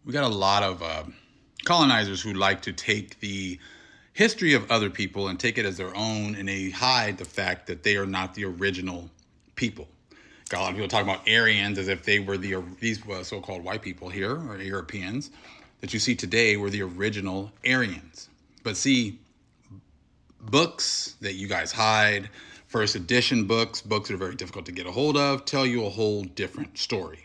We got a lot of colonizers who like to take the history of other people and take it as their own, and they hide the fact that they are not the original people. Got a lot of people talking about Aryans as if they were these so-called white people here, or Europeans, that you see today were the original Aryans. But see, books that you guys hide, first edition books that are very difficult to get a hold of, tell you a whole different story.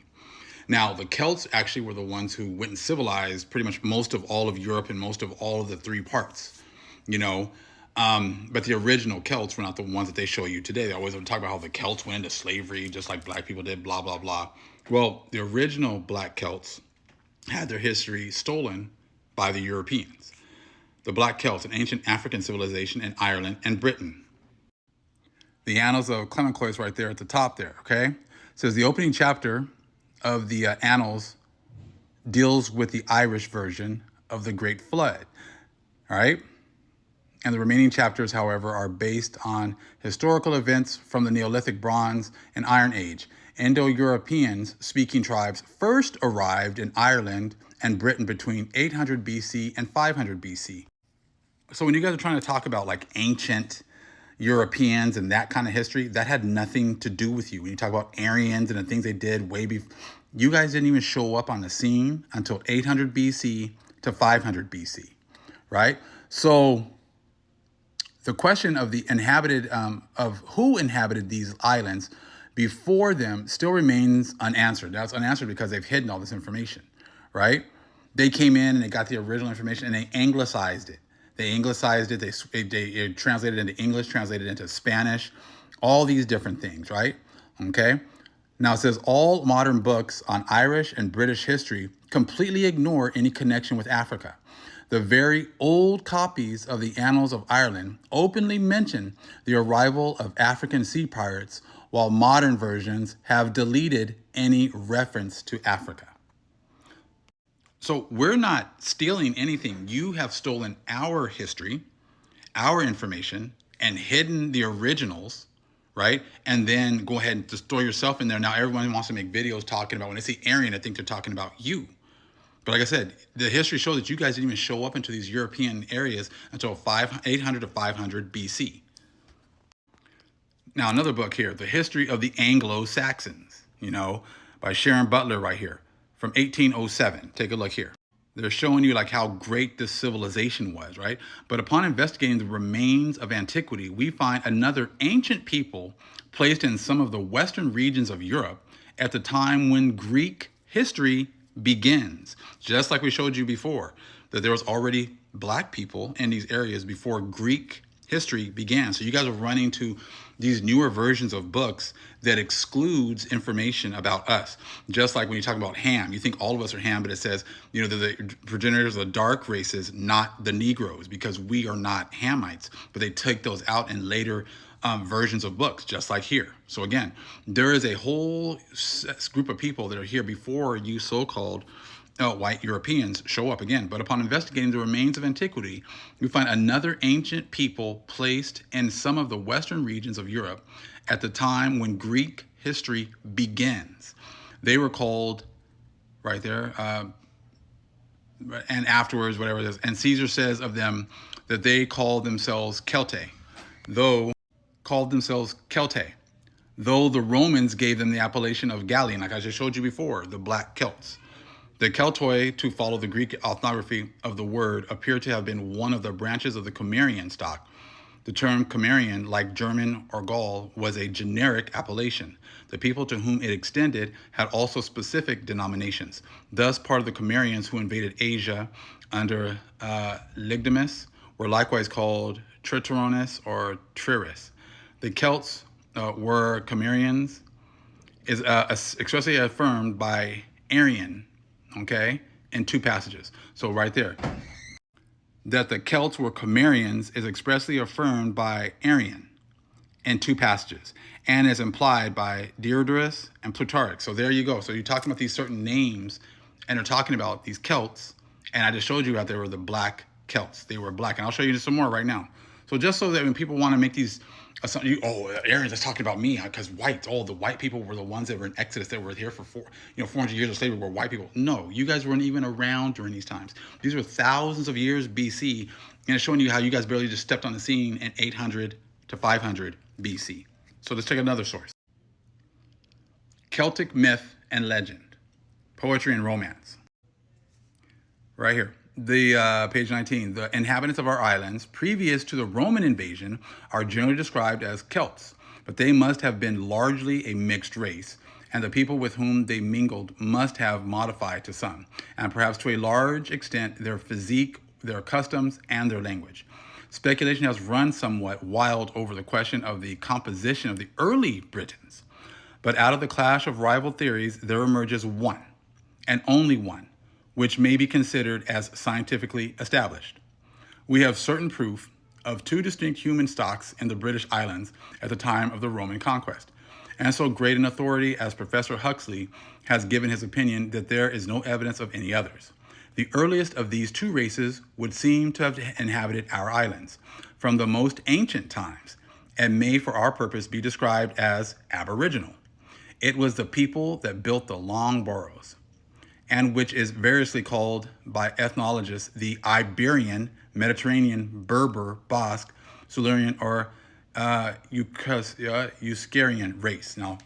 Now, the Celts actually were the ones who went and civilized pretty much most of all of Europe and most of all of the three parts, you know. But the original Celts were not the ones that they show you today. They always talk about how the Celts went into slavery just like black people did, blah, blah, blah. Well, the original black Celts had their history stolen by the Europeans. The Black Celts, an ancient African civilization in Ireland and Britain. The Annals of Clemenceau right there at the top there, okay? It says the opening chapter of the Annals deals with the Irish version of the Great Flood, all right? And the remaining chapters, however, are based on historical events from the Neolithic, Bronze, and Iron Age. Indo-Europeans speaking tribes first arrived in Ireland and Britain between 800 BC and 500 BC. So when you guys are trying to talk about like ancient Europeans and that kind of history, that had nothing to do with you. When you talk about Aryans and the things they did way before, you guys didn't even show up on the scene until 800 BC to 500 BC, right? So the question of the of who inhabited these islands before them still remains unanswered. Now it's unanswered because they've hidden all this information, right? They came in and they got the original information and they anglicized it. They anglicized it. They translated it into English, translated it into Spanish, all these different things, right? Okay. Now it says all modern books on Irish and British history completely ignore any connection with Africa. The very old copies of the Annals of Ireland openly mention the arrival of African sea pirates, while modern versions have deleted any reference to Africa. So we're not stealing anything. You have stolen our history, our information, and hidden the originals, right? And then go ahead and just throw yourself in there. Now everyone wants to make videos talking about, when they see Aryan, I think they're talking about you. But like I said, the history shows that you guys didn't even show up into these European areas until 800 to 500 BC. Now another book here, The History of the Anglo-Saxons, by Sharon Butler right here from 1807. Take a look here. They're showing you like how great this civilization was, right? But upon investigating the remains of antiquity, we find another ancient people placed in some of the western regions of Europe at the time when Greek history begins. Just like we showed you before, that there was already black people in these areas before Greek history began. So you guys are running to these newer versions of books that excludes information about us. Just like when you talk about Ham, you think all of us are Ham, but it says, they're the progenitors of the dark races, not the Negroes, because we are not Hamites. But they take those out in later versions of books, just like here. So again, there is a whole group of people that are here before you so-called white Europeans show up again. But upon investigating the remains of antiquity, we find another ancient people placed in some of the western regions of Europe at the time when Greek history begins. They were called, right there, and afterwards, whatever it is. And Caesar says of them that they called themselves Celtae, though the Romans gave them the appellation of Gallian, like I just showed you before, the Black Celts. The Celtoi, to follow the Greek orthography of the word, appear to have been one of the branches of the Cimmerian stock. The term Cimmerian, like German or Gaul, was a generic appellation. The people to whom it extended had also specific denominations. Thus, part of the Cimmerians who invaded Asia under Ligdamus were likewise called Tritones or Triris. The Celts were Cimmerians, is expressly affirmed by Aryan, okay, in two passages. So right there, that the Celts were Cimmerians is expressly affirmed by Arian in two passages, and is implied by Diodorus and Plutarch. So there you go. So you're talking about these certain names, and they're talking about these Celts, and I just showed you that they were the Black Celts. They were black, and I'll show you some more right now. So just so that when people want to make these Aryans is talking about me because whites. Oh, the white people were the ones that were in Exodus that were here for 400 years of slavery were white people. No, you guys weren't even around during these times. These were thousands of years BC, and it's showing you how you guys barely just stepped on the scene in 800 to 500 BC. So let's take another source. Celtic myth and legend, poetry and romance. Right here. The page 19, the inhabitants of our islands, previous to the Roman invasion, are generally described as Celts, but they must have been largely a mixed race, and the people with whom they mingled must have modified to some, and perhaps to a large extent, their physique, their customs, and their language. Speculation has run somewhat wild over the question of the composition of the early Britons, but out of the clash of rival theories, there emerges one, and only one, which may be considered as scientifically established. We have certain proof of two distinct human stocks in the British Islands at the time of the Roman conquest. And so great an authority as Professor Huxley has given his opinion that there is no evidence of any others. The earliest of these two races would seem to have inhabited our islands from the most ancient times and may for our purpose be described as aboriginal. It was the people that built the long burrows, and which is variously called by ethnologists the Iberian, Mediterranean, Berber, Basque, Silurian, or Euskarian race. Now,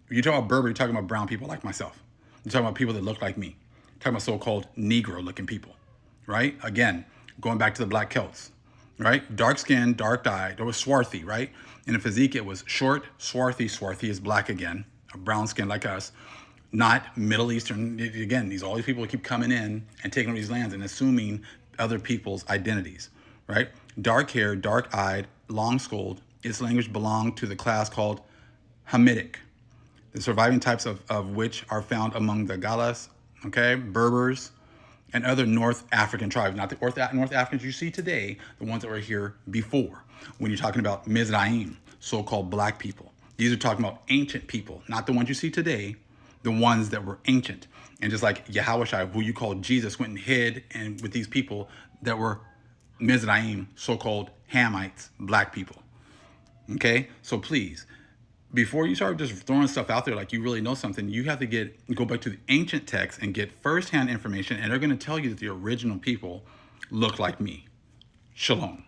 when you talk about Berber, you're talking about brown people like myself. You're talking about people that look like me. You're talking about so-called Negro-looking people, right? Again, going back to the Black Celts, right? Dark skin, dark eye. There was swarthy, right? In the physique, it was short, swarthy. Swarthy is black again, a brown skin like us. Not Middle Eastern. Again, all these people keep coming in and taking over these lands and assuming other people's identities, right? Dark hair, dark eyed, long skulled. Its language belonged to the class called Hamitic, the surviving types of which are found among the Galas, okay, Berbers, and other North African tribes. Not the North Africans you see today, the ones that were here before. When you're talking about Mizraim, so-called black people. These are talking about ancient people, not the ones you see today, the ones that were ancient. And just like Yahushua, who you called Jesus, went and hid and with these people that were Mizraim, so-called Hamites, black people. Okay? So please, before you start just throwing stuff out there like you really know something, you have to go back to the ancient texts and get firsthand information, and they're going to tell you that the original people look like me. Shalom.